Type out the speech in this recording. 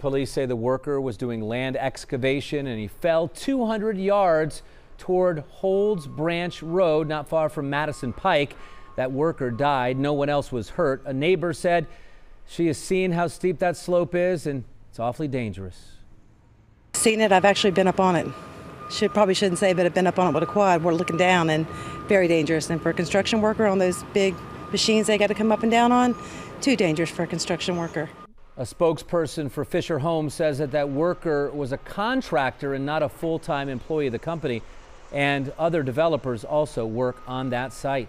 Police say the worker was doing land excavation and he fell 200 yards toward Holds Branch Road, not far from Madison Pike. That worker died. No one else was hurt. A neighbor said she has seen how steep that slope is and it's awfully dangerous. Seen it. I've actually been up on it. Probably shouldn't say, but I've been up on it with a quad. We're looking down and very dangerous. And for a construction worker on those big machines they got to come up and down on, too dangerous for a construction worker. A spokesperson for Fisher Homes says that worker was a contractor and not a full-time employee of the company, and other developers also work on that site.